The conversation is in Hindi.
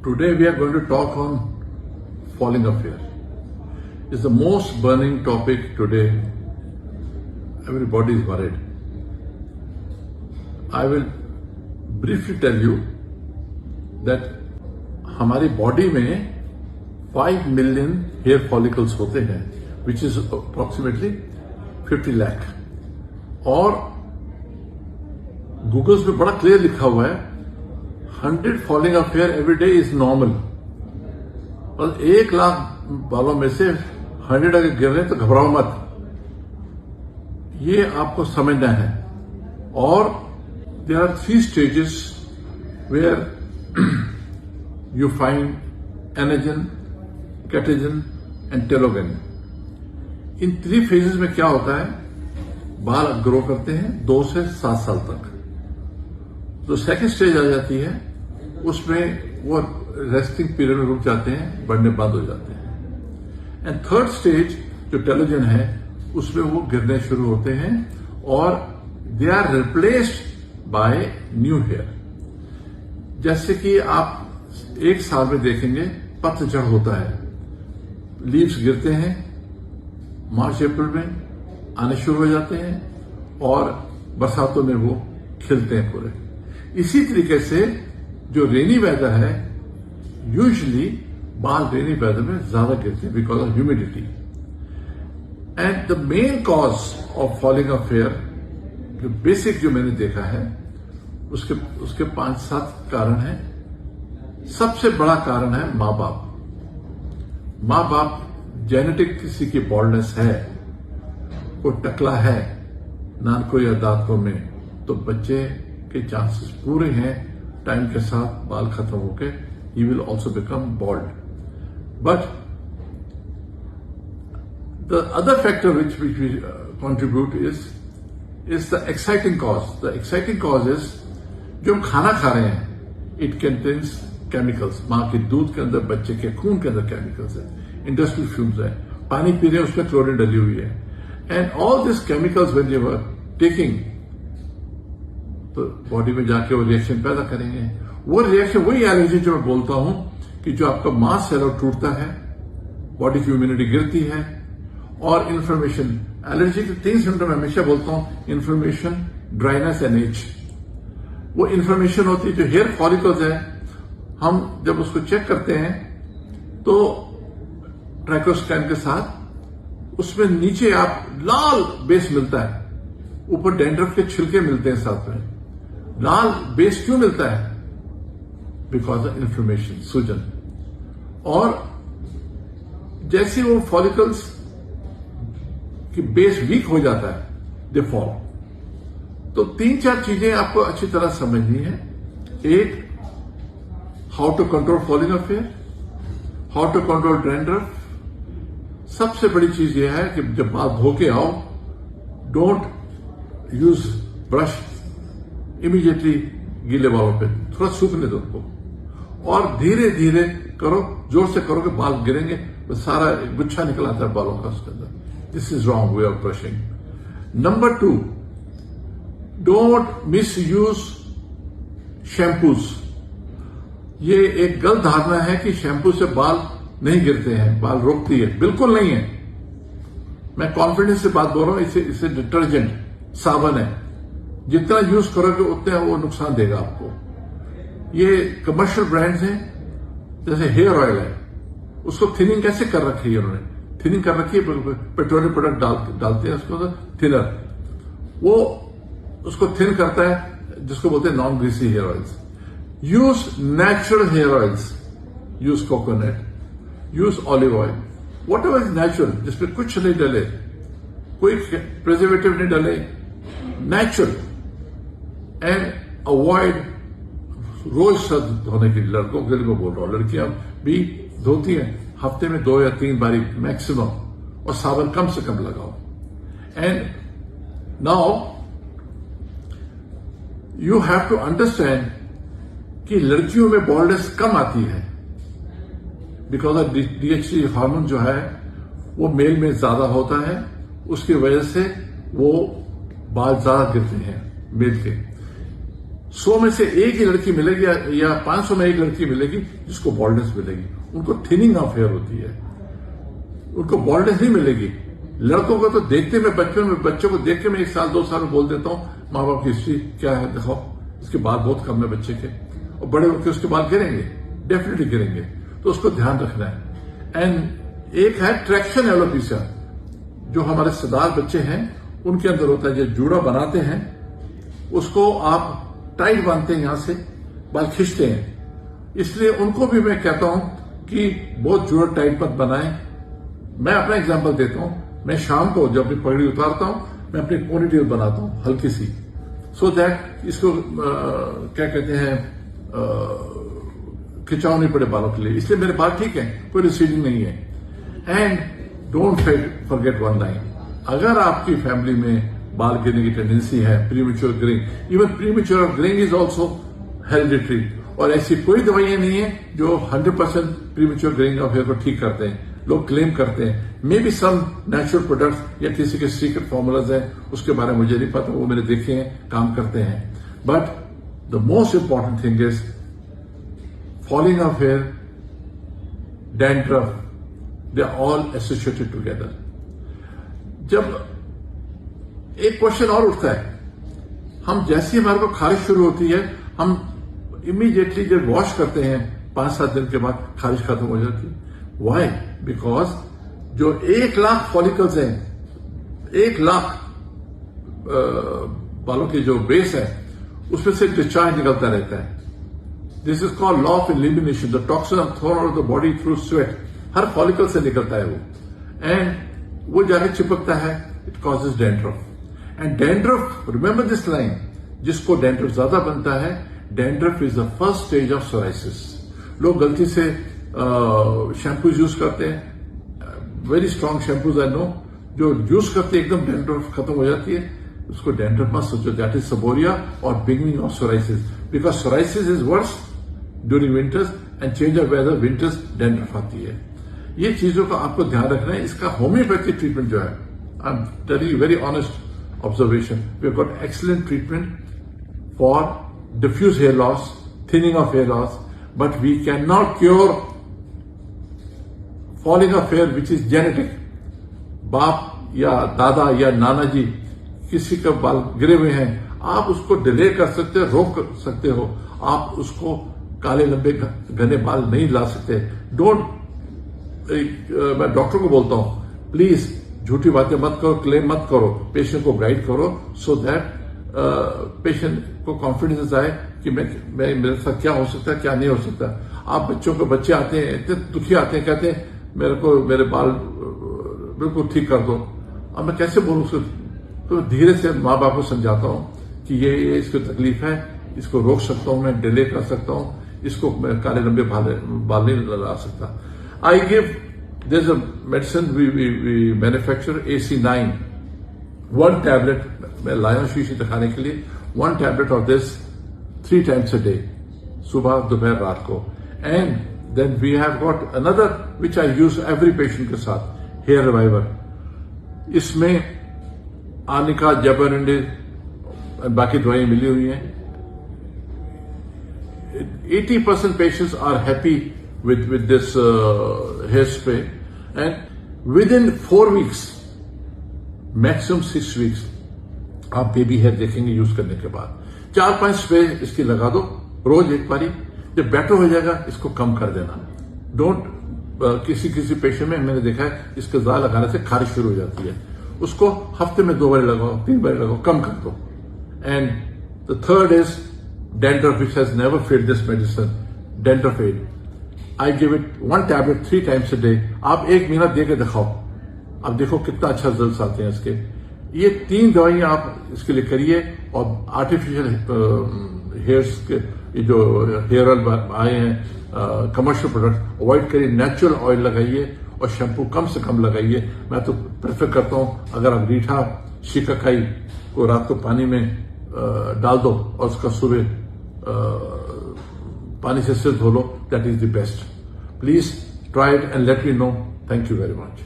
Today we are going to talk on falling off hair. It's the most burning topic today. Everybody is worried. I will briefly tell you that हमारी बॉडी में 5 मिलियन हेयर फॉलिकल्स होते हैं, which is approximately 50 लाख. और गूगल्स में बड़ा क्लियर लिखा हुआ है 100 falling of hair every day is normal. और 1 लाख बालों में से 100 अगर गिर रहे तो घबराओ मत, ये आपको समझना है. और there are 3 stages where you find anagen, catagen and telogen. इन 3 फेजेस में क्या होता है, बाल ग्रो करते हैं 2 से 7 साल तक. जो सेकेंड स्टेज आ जाती है उसमें वो रेस्टिंग पीरियड में रुक जाते हैं, बढ़ने बंद हो जाते हैं. एंड थर्ड स्टेज जो टेलोजन है उसमें वो गिरने शुरू होते हैं और they are replaced by new hair. जैसे कि आप 1 साल में देखेंगे पतझड़ होता है, लीव्स गिरते हैं, मार्च अप्रैल में आने शुरू हो जाते हैं और बरसातों में वो खिलते हैं पूरे. इसी तरीके से जो रेनी वेदर है, यूजुअली बाल रेनी वेदर में ज्यादा गिरते हैं because of humidity. And the main cause of falling of hair, जो बेसिक जो मैंने देखा है, उसके 5-7 कारण हैं. सबसे बड़ा कारण है माँ बाप. माँ बाप जेनेटिक किसी की बॉल्डनेस है, को टकला है नानकों या दांतों में, तो बच्चे के चांसेस पूरे हैं टाइम के साथ बाल खत्म होके he will also become bald. But the other factor which we contribute is the exciting cause. The exciting cause is जो हम खाना खा रहे हैं, इट कंटेन्स केमिकल्स. मां के दूध के अंदर, बच्चे के खून के अंदर केमिकल्स है, इंडस्ट्रियल फ्यूम्स है, पानी पी रहे हैं उसमें क्लोरीन डली हुई है. And all this chemicals when you are taking, तो बॉडी में जाके वो रिएक्शन पैदा करेंगे. वो रिएक्शन वही एलर्जी जो मैं बोलता हूं कि जो आपका मांस सेल टूटता है, बॉडी की इम्यूनिटी गिरती है और इन्फ्लेमेशन. एलर्जी के 3 सिम्टम हमेशा बोलता हूं, इन्फ्लेमेशन, ड्राइनेस एंड एज. वो इन्फ्लेमेशन होती है, जो हेयर फॉलिकल्स है, हम जब उसको चेक करते हैं तो ट्राइकोस्कैन के साथ उसमें नीचे आप लाल बेस मिलता है, ऊपर डैंड्रफ के छिलके मिलते हैं साथ में. लाल बेस क्यों मिलता है? बिकॉज ऑफ इन्फ्लेमेशन, सूजन. और जैसे वो फॉलिकल्स की बेस वीक हो जाता है, दे फॉल. तो 3-4 चीजें आपको अच्छी तरह समझनी है. एक, how to control falling of hair, how to control dandruff. सबसे बड़ी चीज यह है कि जब बाल धो के आओ, डोंट यूज ब्रश इमीडिएटली गीले बालों पे, थोड़ा सूखने दो उनको और धीरे धीरे करो. जोर से करो कि बाल गिरेंगे तो सारा गुच्छा निकल आता है बालों का उसके अंदर. This is wrong way of brushing. Number 2, don't miss use shampoos. ये एक गलत धारणा है कि शैम्पू से बाल नहीं गिरते हैं, बाल रोकती है. बिल्कुल नहीं है. मैं कॉन्फिडेंस से बात बोल रहा हूं. इसे डिटर्जेंट, साबन है, जितना यूज करोगे उतना वो नुकसान देगा आपको. ये कमर्शियल ब्रांड्स हैं, जैसे हेयर ऑयल है, उसको थिनिंग कैसे कर रखी है उन्होंने? थिनिंग कर रखी है, पेट्रोलियम प्रोडक्ट डालते हैं उसको, थिनर, वो उसको थिन करता है, जिसको बोलते हैं non greasy hair oils. Use natural hair oils, use coconut, use olive oil, whatever is natural, जिसमें कुछ नहीं डले, कोई प्रिजर्वेटिव नहीं डले, नेचुरल. एंड अवॉइड रोज सर धोने की. लड़कों के लिए मैं बोल रहा हूं, लड़कियां भी धोती हैं हफ्ते में 2 या 3 बारी मैक्सिमम, और साबन कम से कम लगाओ. And now you have to understand कि लड़कियों में बॉल्डनेस कम आती है बिकॉज ऑफ DHT हार्मोन जो है वो मेल में ज्यादा होता है. उसकी वजह से वो बाल ज्यादा गिरते हैं मेल के. 100 में से एक ही लड़की मिलेगी या 500 में एक लड़की मिलेगी जिसको बॉल्डनेस मिलेगी। उनको थिनिंग ऑफ हेयर होती है, उनको बॉल्डनेस नहीं मिलेगी। लड़कों को तो देखते में बचपन में बच्चों को देख के मैं 1 साल 2 साल में बोल देता हूं माँ बाप की हिस्ट्री क्या है दिखाओ, इसके बाल बहुत कम है बच्चे के, और बड़े होकर उसके बाल गिरेंगे, डेफिनेटली गिरेंगे, तो उसको ध्यान रखना है। एंड एक है ट्रैक्शन एलोपेशिया, जो हमारे सरदार बच्चे हैं उनके अंदर होता है। जो जूड़ा बनाते हैं उसको आप टाइट बांधते हैं, यहां से बाल खींचते हैं, इसलिए उनको भी मैं कहता हूं कि बहुत जूड़ा टाइट मत बनाएं। मैं अपना एग्जांपल देता हूं, मैं शाम को जब अपनी पगड़ी उतारता हूं मैं अपनी पोनीटेल बनाता हूं हल्की सी, सो दैट इसको क्या कहते हैं खिंचाव नहीं पड़े बालों के लिए, इसलिए मेरे बाल ठीक है, कोई रिसीडिंग नहीं है। And don't forget one line, अगर आपकी फैमिली में बाल गिरने की टेंडेंसी है, premature greying, even premature greying is also hereditary, और ऐसी कोई दवाइयां नहीं है जो 100% प्रीमेच्योर ग्रेइंग ऑफ हेयर को ठीक करते हैं। लोग क्लेम करते हैं, maybe some natural products या किसी के सीक्रेट फॉर्मूलाज हैं, उसके बारे में मुझे नहीं पता, वो मैंने देखे हैं, काम करते हैं। But the most important thing is falling of hair, dandruff, they are all associated together. जब एक क्वेश्चन और उठता है, हम जैसे ही हमारे को खारिश शुरू होती है हम इमीडिएटली जब वॉश करते हैं 5-7 दिन के बाद खारिश खत्म हो जाती है। वाई? बिकॉज जो 1 लाख फॉलिकल्स हैं, 1 लाख बालों की जो बेस है उसमें से डिस्चार्ज निकलता रहता है। This is called law of elimination, the toxin are thrown out of the body through sweat. हर फॉलिकल से निकलता है वो, एंड वो जाके चिपकता है, it causes dandruff. And dandruff, remember this line, जिसको डैंड्रफ ज्यादा बनता है, dandruff is the first stage of psoriasis. लोग गलती से शैम्पूज यूज करते हैं, very strong shampoos I know, जो यूज करते एकदम डैंड्रफ खत्म हो जाती है, उसको डैंड्रफ मत सोचो, दैट इज सबोरिया और beginning of psoriasis, because psoriasis is worse during winters and change of weather winters dandruff आती है। ये चीजों का आपको ध्यान रखना है। इसका होम्योपैथिक ट्रीटमेंट जो है, I am telling you very honest observation, we have got excellent treatment for diffuse hair loss, thinning of hair loss, but we can not cure falling of hair which is genetic. बाप या दादा या नाना जी किसी का बाल गिरे हुए हैं, आप उसको डिले कर सकते हो, रोक सकते हो, आप उसको काले लंबे घने बाल नहीं ला सकते। डोंट, मैं डॉक्टर को बोलता हूं, प्लीज झूठी बातें मत करो, क्लेम मत करो, पेशेंट को गाइड करो, सो दैट पेशेंट को कॉन्फिडेंस आए कि मैं मेरे साथ क्या हो सकता है, क्या नहीं हो सकता। आप बच्चों को, बच्चे आते हैं इतने दुखी आते हैं, कहते हैं मेरे को मेरे बाल बिल्कुल ठीक कर दो। अब मैं कैसे बोलूं उसको? तो धीरे से माँ बाप को समझाता हूं कि ये इसको तकलीफ है, इसको रोक सकता हूं, मैं डिले कर सकता हूं, इसको मैं काले लंबे बाल नहीं ला सकता। I give, there's a medicine we manufacture, AC9, 1 tablet, मैं लाया हूं शीशी दिखाने के लिए, 1 tablet of this 3 times a day, सुबह दोपहर रात को। And then we have got another which I use every patient के साथ, हेयर रिवाइवर। इसमें आनिका, जबरंडे, बाकी दवाइयां मिली हुई हैं। 80% patients are happy with this hair spray, and within 4 weeks, maximum 6 weeks, आप बेबी हेयर देखेंगे यूज करने के बाद। 4-5 स्प्रे इसकी लगा दो रोज एक बारी, जब बेटर हो जाएगा इसको कम कर देना। डोंट, किसी पेशेंट में मैंने देखा है इसके ज्यादा लगाने से खारिश शुरू हो जाती है, उसको हफ्ते में 2 बार लगाओ, 3 बार लगाओ, कम कर दो। And the third is dandruff, which has never failed this medicine, dandruff aid. I give it 1 tablet 3 times a day। आप 1 महीना दे के दिखाओ, आप देखो कितना अच्छा रिजल्ट आते हैं इसके। ये 3 दवाइयां आप इसके लिए करिए, और आर्टिफिशियल हेयर्स के जो हेयर ऑयल आए हैं, कमर्शियल प्रोडक्ट अवॉइड करिए, नेचुरल ऑयल लगाइए और शैम्पू कम से कम लगाइए। मैं तो प्रेफर करता हूं, अगर आप रीठा शिकाकाई को रात को पानी में डाल दो और उसका सुबह पानी से सिर धो लो, that is the best. Please try it and let me know. Thank you very much.